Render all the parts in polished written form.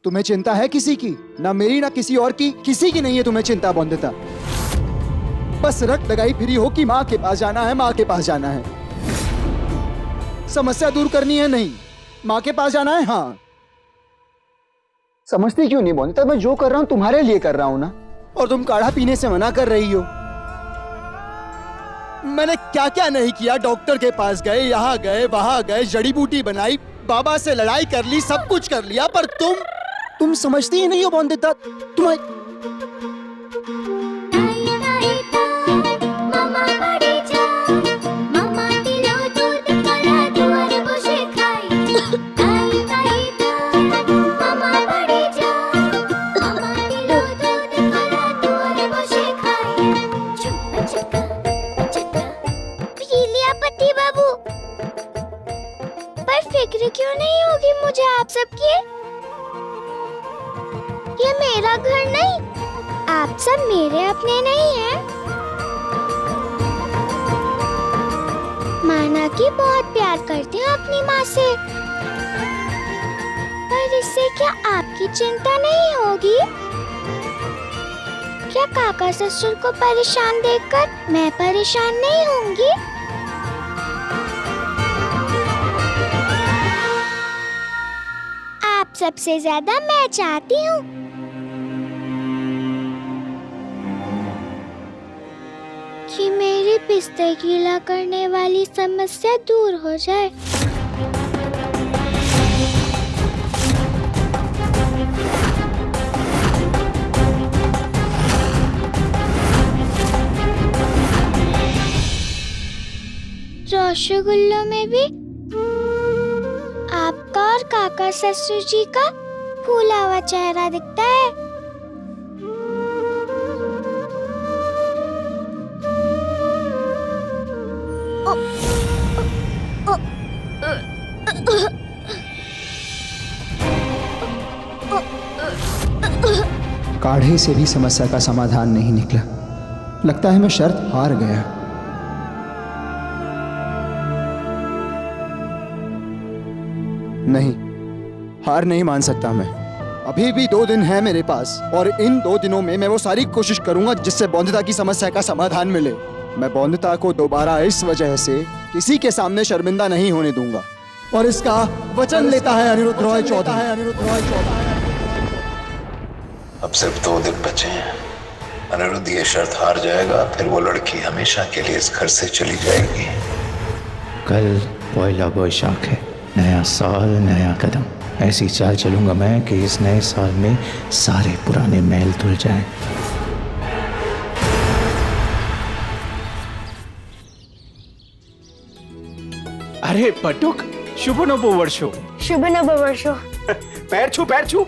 तुम्हें चिंता है किसी की? ना मेरी ना किसी और की, किसी की नहीं है तुम्हें चिंता बौंदता। बस रट लगाई फिरी हो कि माँ के पास जाना है, माँ के पास जाना है। समस्या दूर करनी है नहीं, माँ के पास जाना है। हाँ, समझती क्यों नहीं बौंदता? मैं जो कर रहा हूँ तुम्हारे लिए कर रहा हूँ ना। और तुम काढ़ा पीने से मना कर रही हो। मैंने क्या क्या नहीं किया। डॉक्टर के पास गए, यहाँ गए, वहां गए, जड़ी बूटी बनाई, बाबा से लड़ाई कर ली, सब कुछ कर लिया, पर तुम समझती ही नहीं हो बौंदता। फिक्र क्यों नहीं होगी मुझे आप सबकी? ये मेरा घर नहीं, आप सब मेरे अपने नहीं हैं। माना कि बहुत प्यार करती हूँ अपनी माँ से, पर इससे क्या आपकी चिंता नहीं होगी? क्या काका ससुर को परेशान देखकर मैं परेशान नहीं होंगी? सबसे ज्यादा मैं चाहती हूँ कि मेरी पिस्ते गीला करने वाली समस्या दूर हो जाए। रसगुल्लों में भी आपका और काका ससुर जी का फूला हुआ चेहरा दिखता है। काढ़े से भी समस्या का समाधान नहीं निकला। लगता है मैं शर्त हार गया। नहीं, हार नहीं मान सकता मैं। अभी भी 2 दिन है मेरे पास, और इन 2 दिनों में मैं वो सारी कोशिश करूंगा जिससे बौंदता की समस्या का समाधान मिले। मैं बौंदता को दोबारा इस वजह से किसी के सामने शर्मिंदा नहीं होने दूंगा, और इसका वचन लेता है अनिरुद्ध रॉय चौधरी। अब सिर्फ 2 दिन बचे हैं। अनिरुद्ध ये शर्त हार जाएगा, फिर वो लड़की हमेशा के लिए इस घर से चली जाएगी। कल पहला बैसाख है, नया साल नया कदम। ऐसी चाल चलूंगा मैं कि इस नए साल में सारे पुराने मैल धुल जाएं। अरे पटुक, शुभ नववर्षो। शुभ नववर्षो। पैर छू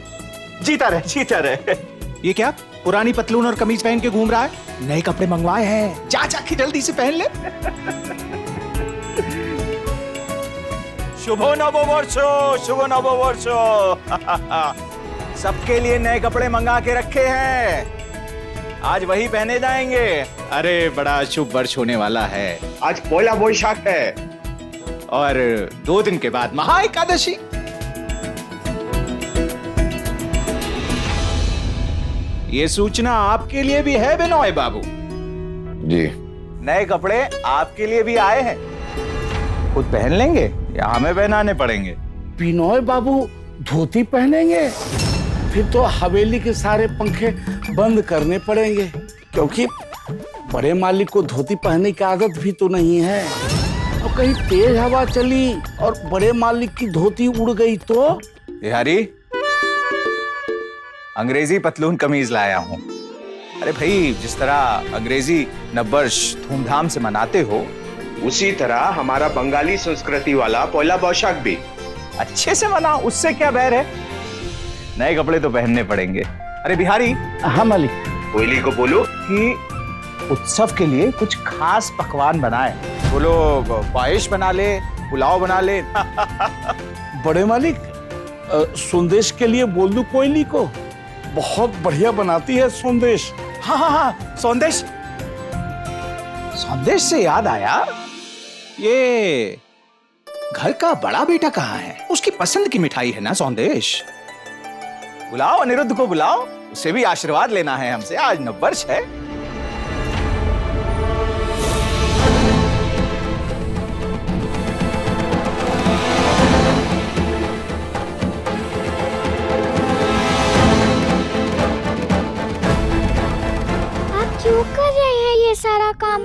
जीता रहे। ये क्या पुरानी पतलून और कमीज पहन के घूम रहा है? नए कपड़े मंगवाए हैं, जाके जल्दी से पहन ले। शुभ नववर्षो। सबके लिए नए कपड़े मंगा के रखे हैं, आज वही पहने जाएंगे। अरे बड़ा शुभ वर्ष होने वाला है। आज पहला बैसाख है और 2 दिन के बाद महा एकादशी। ये सूचना आपके लिए भी है बिनोय बाबू जी। नए कपड़े आपके लिए भी आए हैं, खुद पहन लेंगे या हमें पहनाने पड़ेंगे? बिनोय बाबू धोती पहनेंगे, फिर तो हवेली के सारे पंखे बंद करने पड़ेंगे, क्योंकि बड़े मालिक को धोती पहनने की आदत भी तो नहीं है। और कहीं तेज हवा चली और बड़े मालिक की धोती उड़ गई तो? बिहारी, अंग्रेजी पतलून कमीज लाया हूँ। अरे भाई, जिस तरह अंग्रेजी नववर्ष धूमधाम से मनाते हो, उसी तरह हमारा बंगाली संस्कृति वाला पहला बैसाख भी अच्छे से मना, उससे क्या बैर है? नए कपड़े तो पहनने पड़ेंगे। अरे बिहारी। हाँ मालिक। कोयली को बोलो कि उत्सव के लिए कुछ खास पकवान बनाए। बोलो पायस बना ले, पुलाव बना ले। बड़े मालिक, संदेश के लिए बोल दूं कोयली को? बहुत बढ़िया बनाती है संदेश। हाँ, संदेश। संदेश से याद आया, ये घर का बड़ा बेटा कहाँ है? उसकी पसंद की मिठाई है ना संदेश? बुलाओ अनिरुद्ध को बुलाओ, उसे भी आशीर्वाद लेना है हमसे, आज नववर्ष है। आप क्यों कर रहे हैं ये सारा काम?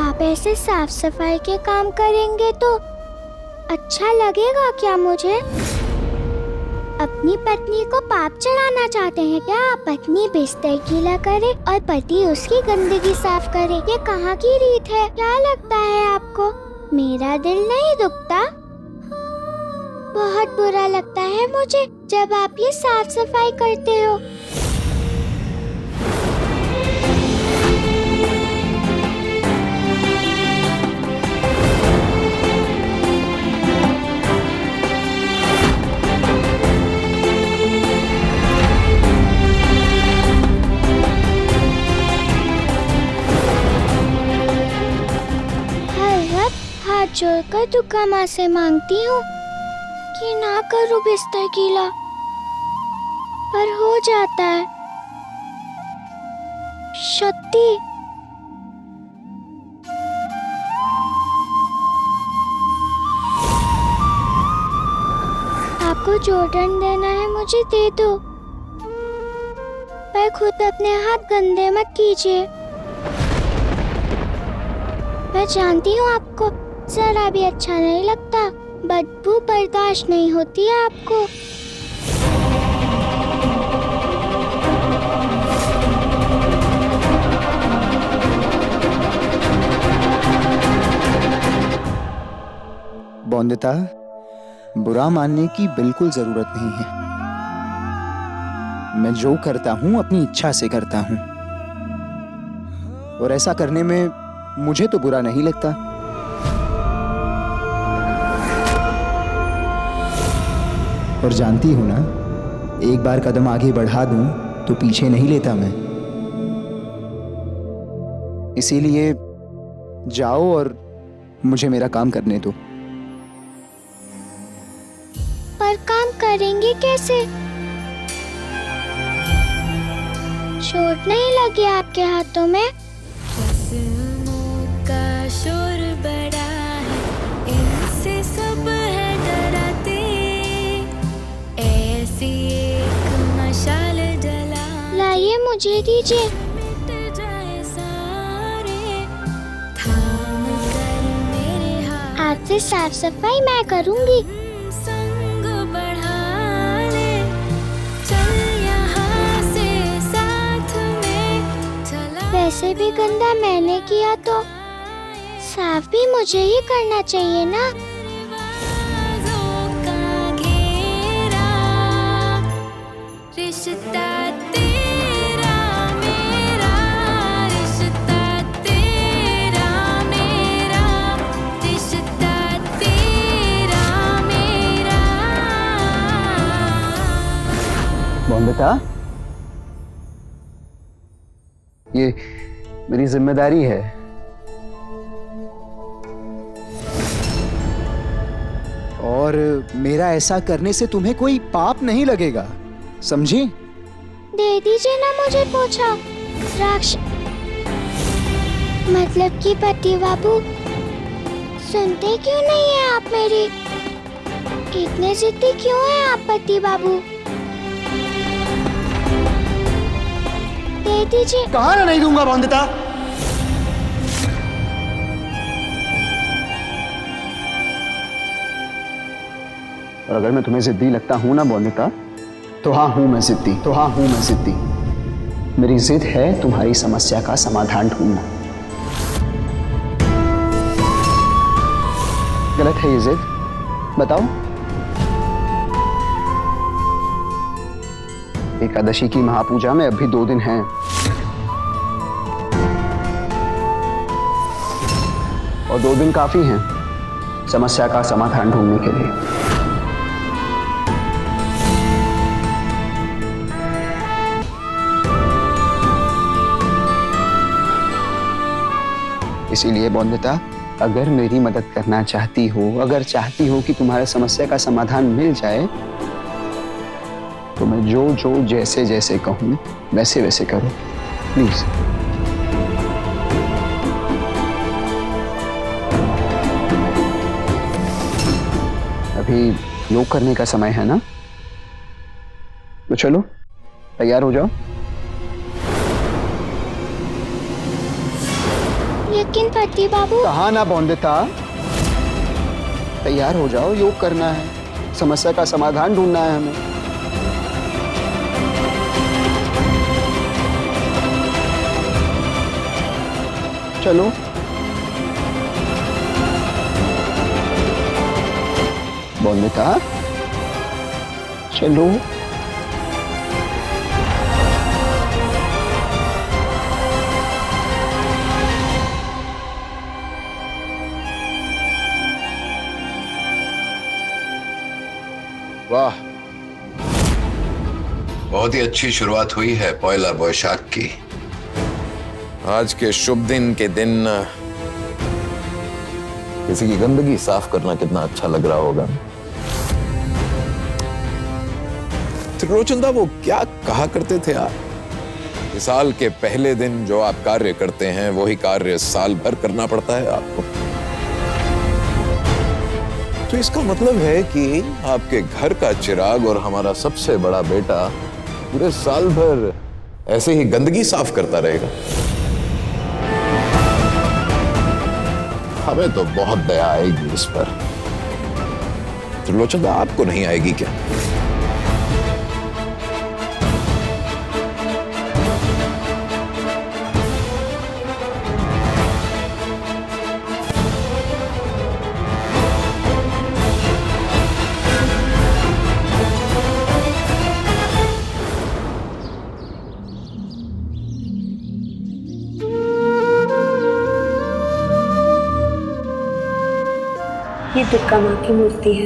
आप ऐसे साफ सफाई के काम करेंगे तो अच्छा लगेगा क्या मुझे? अपनी पत्नी को पाप चढ़ाना चाहते हैं क्या? पत्नी बिस्तर गीला करे और पति उसकी गंदगी साफ करे, ये कहाँ की रीत है? क्या लगता है आपको मेरा दिल नहीं दुखता? बहुत बुरा लगता है मुझे जब आप ये साफ सफाई करते हो। हाथ जोड़कर दुर्गा माँ से मांगती हूँ कि ना करूँ बिस्तर गीला, पर हो जाता है। शक्ति, आपको जो दंड देना है मुझे दे दो, पर खुद अपने हाथ गंदे मत कीजिए। मैं जानती हूँ आपको जरा भी अच्छा नहीं लगता, बदबू बर्दाश्त नहीं होती है आपको। बौंदिता, बुरा मानने की बिल्कुल जरूरत नहीं है। मैं जो करता हूं अपनी इच्छा से करता हूं, और ऐसा करने में मुझे तो बुरा नहीं लगता। और जानती हूं ना, एक बार कदम आगे बढ़ा दूं तो पीछे नहीं लेता मैं। इसीलिए जाओ और मुझे मेरा काम करने दो। पर काम करेंगे कैसे? चोट नहीं लगी आपके हाथों में? का शोर बड़ा है, इनसे सब है डराते, ऐसी एक मशाल जला लाइए मुझे दीजिए। मिट जाए सारे, थाम कर मेरे हाथ, आज से साफ सफाई मैं करूंगी। संग बढ़ा ले, चल यहाँ से साथ में चला। वैसे भी गंदा मैंने किया तो साफ भी मुझे ही करना चाहिए ना। बाजों का घेरा, रिश्ता तेरा मेरा, रिश्ता तेरा मेरा, रिश्ता तेरा मेरा। बौंदिता, ये मेरी जिम्मेदारी है। और मेरा ऐसा करने से तुम्हें कोई पाप नहीं लगेगा, समझी? दे दीजिए ना मुझे पोछा। राक्ष मतलब कि पति बाबू, सुनते क्यों नहीं है आप मेरी? इतने जिद्दी क्यों हैं आप पति बाबू? दे दीजिए। कहा ना नहीं दूंगा बौंदिता। और अगर मैं तुम्हें जिद्दी लगता हूं ना बौंदिता, तो हाँ हूं मैं जिद्दी, तो हाँ हूं मैं जिद्दी। मेरी जिद है तुम्हारी समस्या का समाधान ढूंढना। गलत है ये जिद? बताओ। एकादशी की महापूजा में अभी 2 दिन हैं। और 2 दिन काफी हैं समस्या का समाधान ढूंढने के लिए। इसीलिए बौंदिता, अगर मेरी मदद करना चाहती हो, अगर चाहती हो कि तुम्हारे समस्या का समाधान मिल जाए, तो मैं जो जो जैसे जैसे कहूं वैसे वैसे करो प्लीज। अभी योग करने का समय है ना, तो चलो तैयार हो जाओ। लेकिन पति बाबू, कहा ना बौंदिता, तैयार हो जाओ, योग करना है, समस्या का समाधान ढूंढना है हमें। चलो बौंदिता, चलो। वाह, बहुत ही अच्छी शुरुआत हुई है पहला बैसाख की। आज के शुभ दिन के दिन किसी की गंदगी साफ करना कितना अच्छा लग रहा होगा। त्रिलोचन दा, वो क्या कहा करते थे आप? इस साल के पहले दिन जो आप कार्य करते हैं वही कार्य साल भर करना पड़ता है आपको। तो इसका मतलब है कि आपके घर का चिराग और हमारा सबसे बड़ा बेटा पूरे साल भर ऐसे ही गंदगी साफ करता रहेगा। हमें तो बहुत दया आएगी इस पर। त्रिलोचन, आपको नहीं आएगी क्या? ये दुर्गा माँ की मूर्ति है।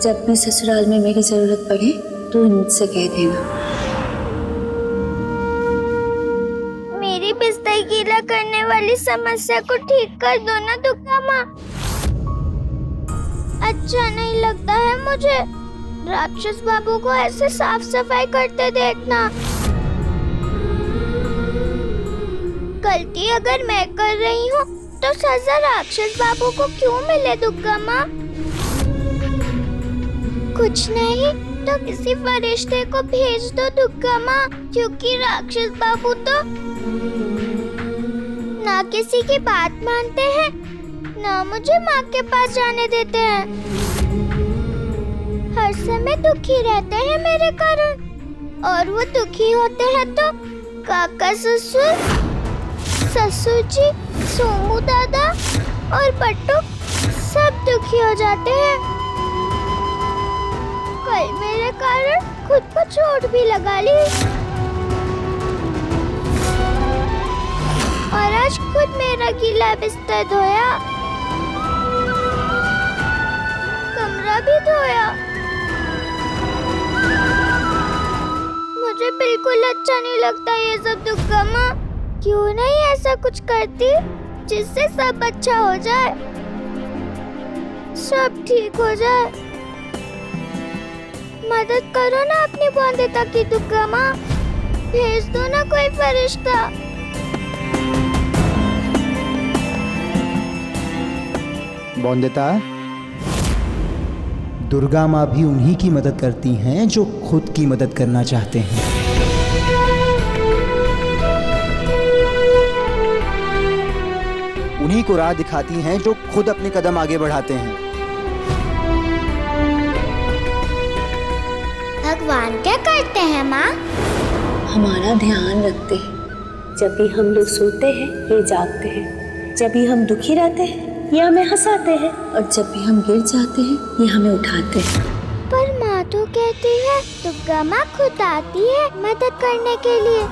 जब भी ससुराल में मेरी जरूरत पड़े तो इनसे कह देना। मेरी बिस्तर गीला करने वाली समस्या को ठीक कर दो ना दुर्गा माँ। अच्छा नहीं लगता है मुझे राक्षस बाबू को ऐसे साफ सफाई करते देखना। गलती अगर मैं कर रही हूँ तो सजा राक्षस बाबू को क्यों मिले दुर्गा माँ? कुछ नहीं तो किसी फरिश्ते को भेज दो दुर्गा माँ, क्योंकि राक्षस बाबू तो ना किसी की बात मानते हैं, ना मुझे माँ के पास जाने देते हैं। हर समय दुखी रहते हैं मेरे कारण, और वो दुखी होते हैं तो काका ससुर, ससुर जी, सोमू दादा और पट्टू सब दुखी हो जाते हैं। कल मेरे कारण खुद को चोट भी लगा ली, और आज खुद मेरा गीला बिस्तर धोया, कमरा भी धोया। मुझे बिल्कुल अच्छा नहीं लगता ये सब दुर्गा माँ। क्यों नहीं ऐसा कुछ करती जिससे सब अच्छा हो जाए, सब ठीक हो जाए। मदद करो ना अपनी बौंदिता की दुर्गा माँ, भेज दो ना कोई फरिश्ता। बौंदिता, दुर्गा माँ भी उन्हीं की मदद करती हैं जो खुद की मदद करना चाहते हैं। उन्हीं को राह दिखाती हैं जो खुद अपने कदम आगे बढ़ाते हैं। भगवान क्या करते हैं माँ? हमारा ध्यान रखते हैं। जब भी हम लोग सोते हैं ये जागते हैं, जब भी हम दुखी रहते हैं ये हमें हंसाते हैं, और जब भी हम गिर जाते हैं ये हमें उठाते हैं। पर माँ तो कहती है दुर्गा माँ खुद आती है मदद करने के लिए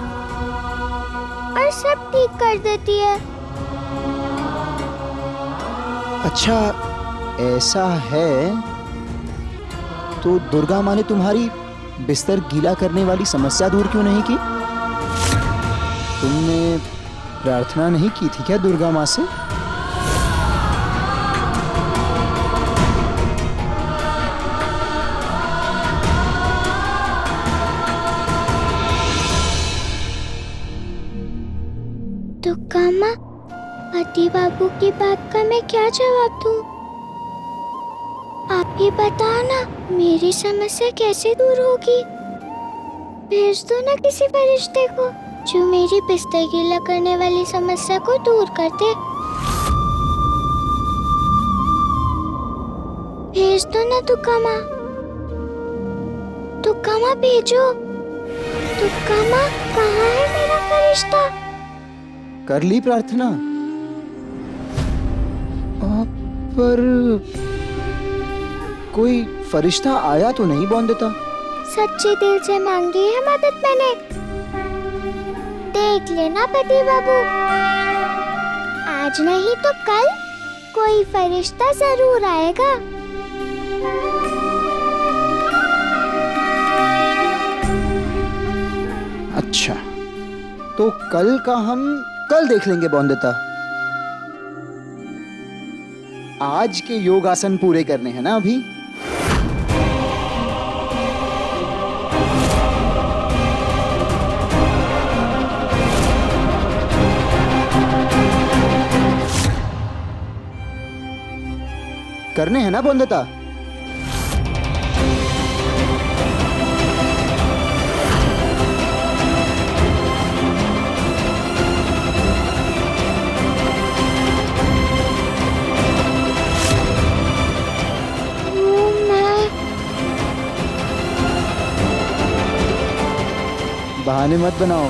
और सब ठीक कर देती है। अच्छा ऐसा है तो दुर्गा माँ ने तुम्हारी बिस्तर गीला करने वाली समस्या दूर क्यों नहीं की? तुमने प्रार्थना नहीं की थी क्या दुर्गा माँ से? दुर्गा माँ, पति बाबू की बात का मैं क्या जवाब दूँ? आप ही बताओ ना, मेरी समस्या कैसे दूर होगी? भेज दो ना किसी फरिश्ते को जो मेरी बिस्तर गीला करने वाली समस्या को दूर कर दे। भेज दो ना दुर्गा माँ, दुर्गा माँ भेजो। दुर्गा माँ, कहाँ है मेरा फरिश्ता? कर ली प्रार्थना? पर कोई फरिश्ता आया तो नहीं बोंदिता? सच्चे दिल से मांगी है मदद मैंने। देख लेना पति बाबू, आज नहीं तो कल कोई फरिश्ता जरूर आएगा। अच्छा, तो कल का हम कल देख लेंगे बोंदिता। आज के योगासन पूरे करने हैं ना अभी। करने हैं ना बोंदिता? बहाने मत बनाओ,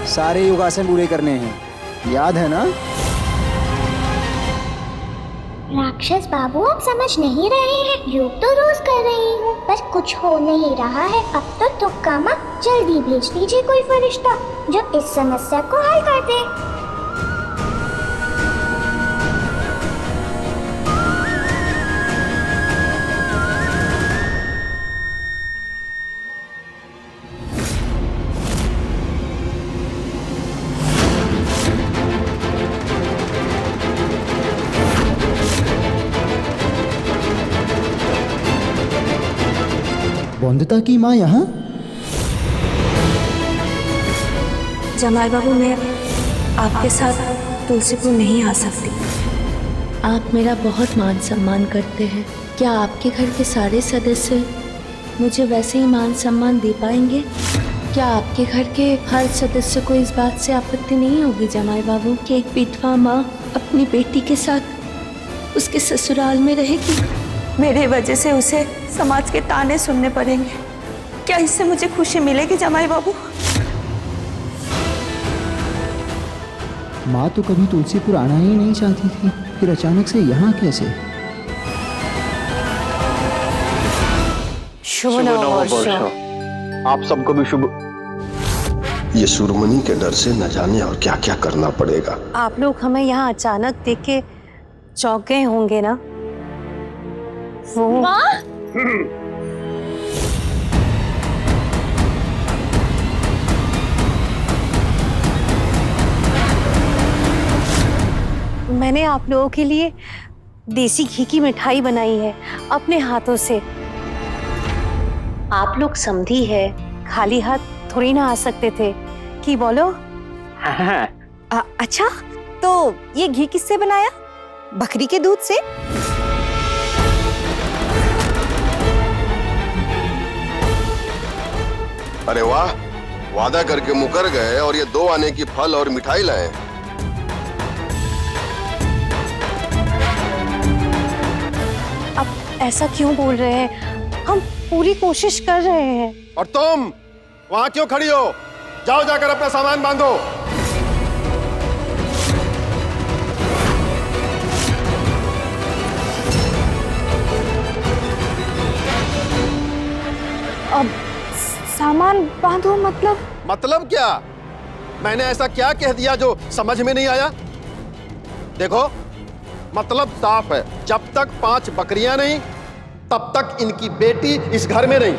सारे योगासन पूरे करने हैं, याद है ना? राक्षस बाबू, आप समझ नहीं रहे हैं। योग तो रोज कर रही हूँ, पर कुछ हो नहीं रहा है। अब तो दुर्गा माँ, जल्दी भेज दीजिए कोई फरिश्ता जो इस समस्या को हल कर दे। बोंदिता की माँ यहाँ? जमाई बाबू, मैं आपके साथ तुलसीपुर नहीं आ सकती। आप मेरा बहुत मान सम्मान करते हैं। क्या आपके घर के सारे सदस्य मुझे वैसे ही मान सम्मान दे पाएंगे? क्या आपके घर के हर सदस्य को इस बात से आपत्ति नहीं होगी जमाई बाबू कि एक विधवा माँ अपनी बेटी के साथ उसके ससुराल में रहेगी? मेरे वजह से उसे समाज के ताने सुनने पड़ेंगे। क्या इससे मुझे खुशी मिलेगी जमाई बाबू? माँ तो कभी तुलसीपुर आना ही नहीं चाहती थी, फिर अचानक से यहाँ कैसे? शुभ नववर्ष। आप सबको भी शुभ। ये सुरमनी के डर से न जाने और क्या क्या करना पड़ेगा। आप लोग हमें यहाँ अचानक देख के चौंक गए होंगे ना? मैंने आप लोगों के लिए देसी घी की मिठाई बनाई है अपने हाथों से। आप लोग समधी है, खाली हाथ थोड़ी ना आ सकते थे कि बोलो? अच्छा, तो ये घी किससे बनाया? बकरी के दूध से? अरे वाह, वादा करके मुकर गए और ये 2 आने की फल और मिठाई लाए। अब ऐसा क्यों बोल रहे हैं? हम पूरी कोशिश कर रहे हैं। और तुम वहां क्यों खड़ी हो? जाओ जाकर अपना सामान बांधो। अब सामान बांधो मतलब? मतलब क्या? मैंने ऐसा क्या कह दिया जो समझ में नहीं आया? देखो, मतलब साफ है, जब तक 5 बकरियां नहीं, तब तक इनकी बेटी इस घर में नहीं।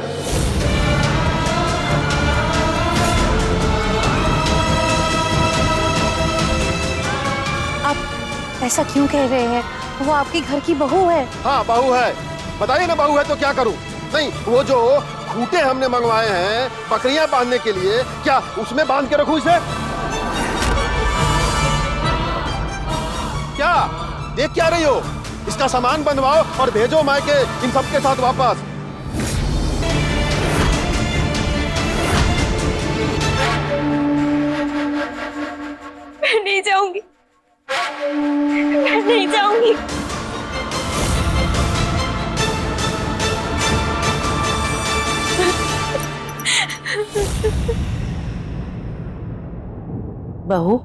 आप ऐसा क्यों कह रहे हैं? वो आपके घर की बहू है। हाँ, बहू है। बताइए ना, बहू है तो क्या करूं? नहीं, वो जो खूंटे हमने मंगवाए हैं बकरियां बांधने के लिए, क्या उसमें बांध के रखूं इसे? क्या? देख क्या रही हो? इसका सामान बनवाओ और भेजो मायके इन सबके साथ वापस। मैं नहीं जाऊंगी, मैं नहीं जाऊंगी। बहू,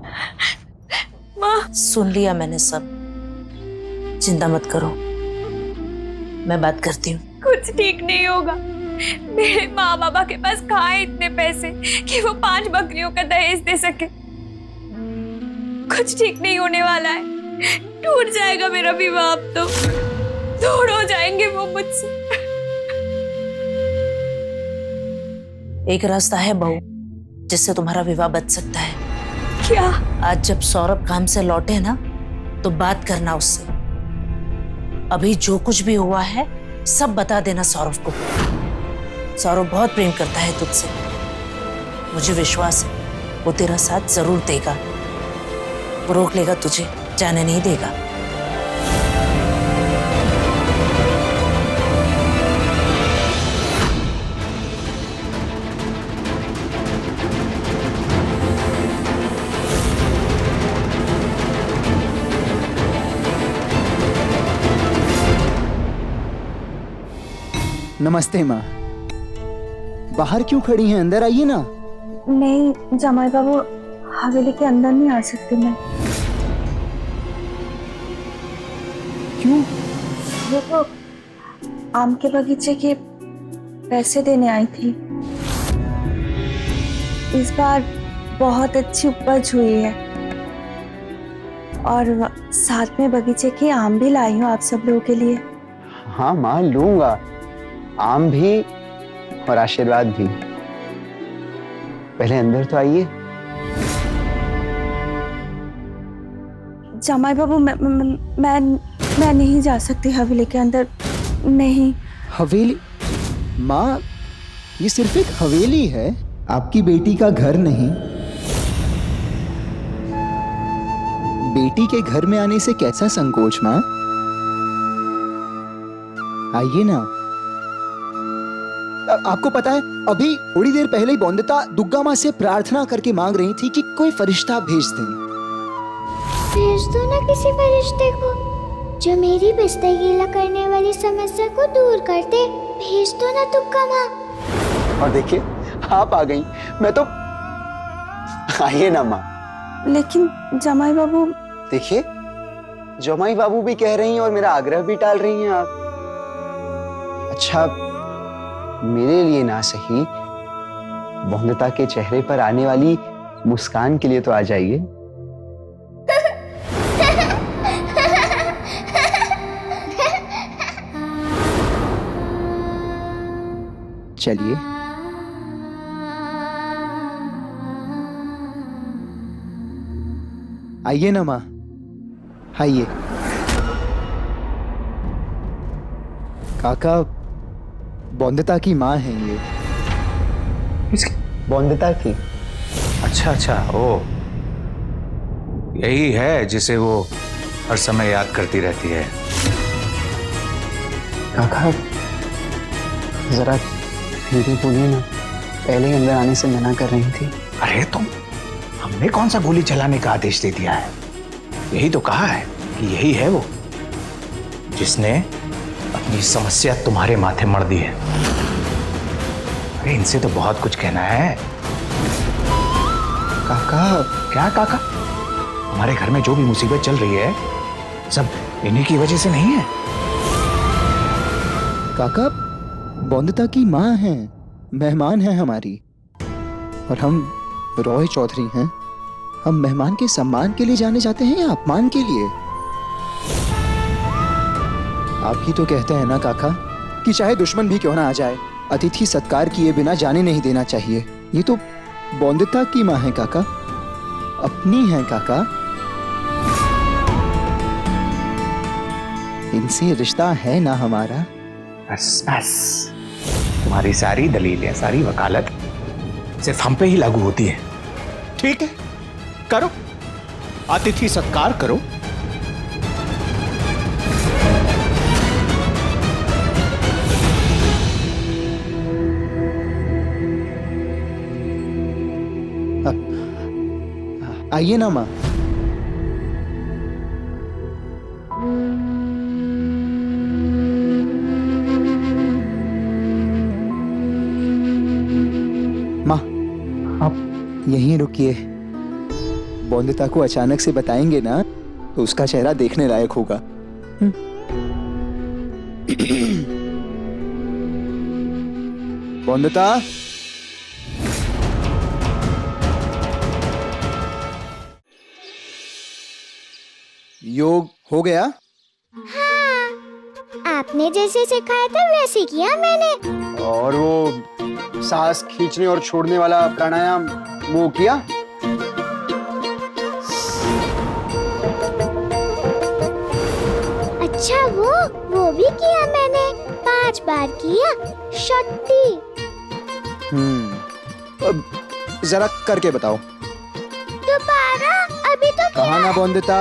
माँ, सुन लिया मैंने सब। चिंता मत करो, मैं बात करती हूँ। कुछ ठीक नहीं होगा। मेरे माँ बाबा के पास कहाँ है इतने पैसे कि वो 5 बकरियों का दहेज दे सके। कुछ ठीक नहीं होने वाला है। टूट जाएगा मेरा विवाह। अब तो दूर हो जाएंगे वो मुझसे। एक रास्ता है बहू, जिससे तुम्हारा विवाह बच सकता है। क्या? आज जब सौरभ काम से लौटे ना, तो बात करना उससे। अभी जो कुछ भी हुआ है सब बता देना सौरभ को। सौरभ बहुत प्रेम करता है तुझसे, मुझे विश्वास है वो तेरा साथ जरूर देगा। वो रोक लेगा तुझे, जाने नहीं देगा। नमस्ते माँ। बाहर क्यों खड़ी हैं? अंदर आइए ना। नहीं जमाई बाबू, हवेली के अंदर नहीं आ सकती मैं। क्यों? वो तो आम के बगीचे के पैसे देने आई थी। इस बार बहुत अच्छी उपज हुई है और साथ में बगीचे के आम भी लाई हूँ आप सब लोगों के लिए। हाँ माँ, लूंगा। आम भी और आशीर्वाद भी। पहले अंदर तो आइए। जमाई बाबू, मैं नहीं जा सकती हवेली के अंदर। नहीं। हवेली? माँ, ये सिर्फ एक हवेली है, आपकी बेटी का घर नहीं। बेटी के घर में आने से कैसा संकोच माँ? आइए ना। आपको पता है, अभी थोड़ी देर पहले ही बोंदिता दुर्गा माँ से प्रार्थना करके मांग रही थी कि कोई फरिश्ता भेज दें। भेज दो ना किसी फरिश्ते को जो मेरी बिस्तर गीला करने वाली समस्या को दूर कर दे। भेज दो ना दुर्गा माँ। और देखिए, आप आ गई। मैं तो आइए ना माँ। लेकिन जमाई बाबू। देखिए, जमाई बाबू भी कह रही हैं और मेरा आग्रह भी टाल रही हैं आप। अच्छा, मेरे लिए ना सही, बोंदिता के चेहरे पर आने वाली मुस्कान के लिए तो आ जाइए। चलिए। आइए ना माँ, आइए। काका, बोंदिता की माँ है ये। बोंदिता की। अच्छा अच्छा, ओ यही है जिसे वो हर समय याद करती रहती है। काका, जरा धीरे बोलिए ना। पहले ही अंदर आने से मना कर रही थी। अरे तुम, हमने कौन सा गोली चलाने का आदेश दे दिया है? यही तो कहा है कि यही है वो जिसने अपनी समस्या तुम्हारे माथे मढ़ दी है। अरे इनसे तो बहुत कुछ कहना है। काका। क्या काका? हमारे घर में जो भी मुसीबत चल रही है सब इन्हीं की वजह से नहीं है। काका, बोंदिता की माँ है, मेहमान है हमारी, और हम रॉय चौधरी हैं। हम मेहमान के सम्मान के लिए जाने जाते हैं या अपमान के लिए? आप ही तो कहते हैं ना काका कि चाहे दुश्मन भी क्यों ना आ जाए, अतिथि सत्कार किए बिना जाने नहीं देना चाहिए। ये तो बोंदिता की माँ है काका, अपनी है काका। इनसे रिश्ता है ना हमारा। बस बस, तुम्हारी सारी दलीलें, सारी वकालत सिर्फ हम पे ही लागू होती है। ठीक है, करो, अतिथि सत्कार करो, आइए ना माँ। माँ आप यहीं रुकिए। बौंदिता को अचानक से बताएंगे ना तो उसका चेहरा देखने लायक होगा। बौंदिता, योग हो गया? हाँ, आपने जैसे सिखाया था वैसे किया मैंने। और वो सांस खींचने और छोड़ने वाला प्राणायाम वो किया? अच्छा वो भी किया मैंने, 5 बार किया। शक्ति। अब जरा करके बताओ। दोबारा? अभी तो कहा ना बौंदिता,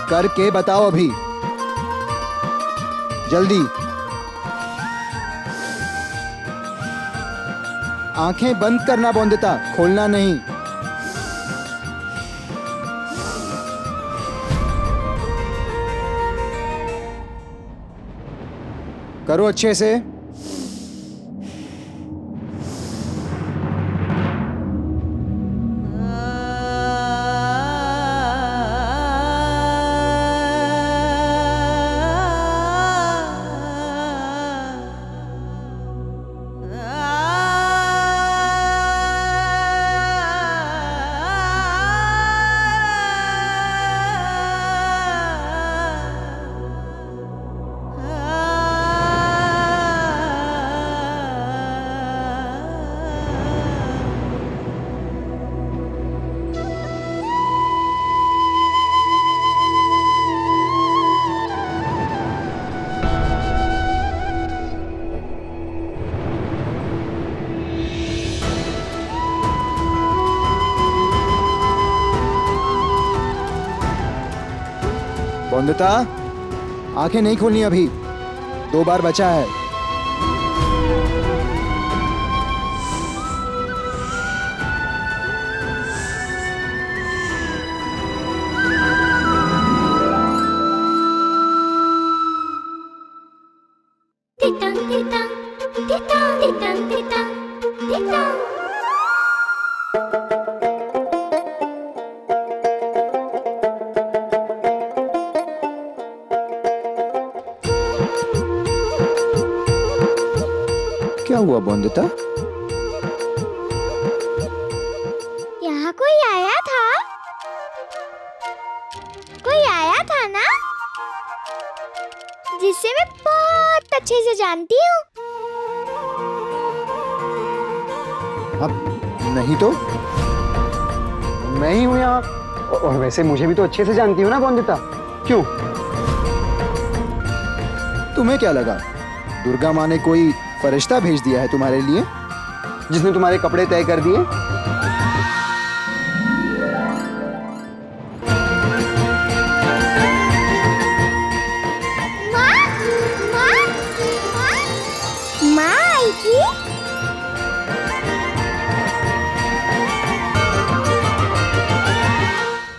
करके बताओ अभी, जल्दी। आंखें बंद करना बौंदिता, खोलना नहीं। करो अच्छे से। बौंदिता, आंखें नहीं खोलनी अभी, 2 बार बचा है। क्या हुआ बौंदिता? यहाँ कोई आया था? कोई आया था ना, जिसे मैं बहुत अच्छे से जानती हूँ। अब नहीं तो मैं ही हूँ यहाँ, और वैसे मुझे भी तो अच्छे से जानती हो ना बौंदिता, क्यों? तुम्हें क्या लगा दुर्गा माँ ने कोई फरिश्ता भेज दिया है तुम्हारे लिए, जिसने तुम्हारे कपड़े तय कर दिए? माँ आई थी?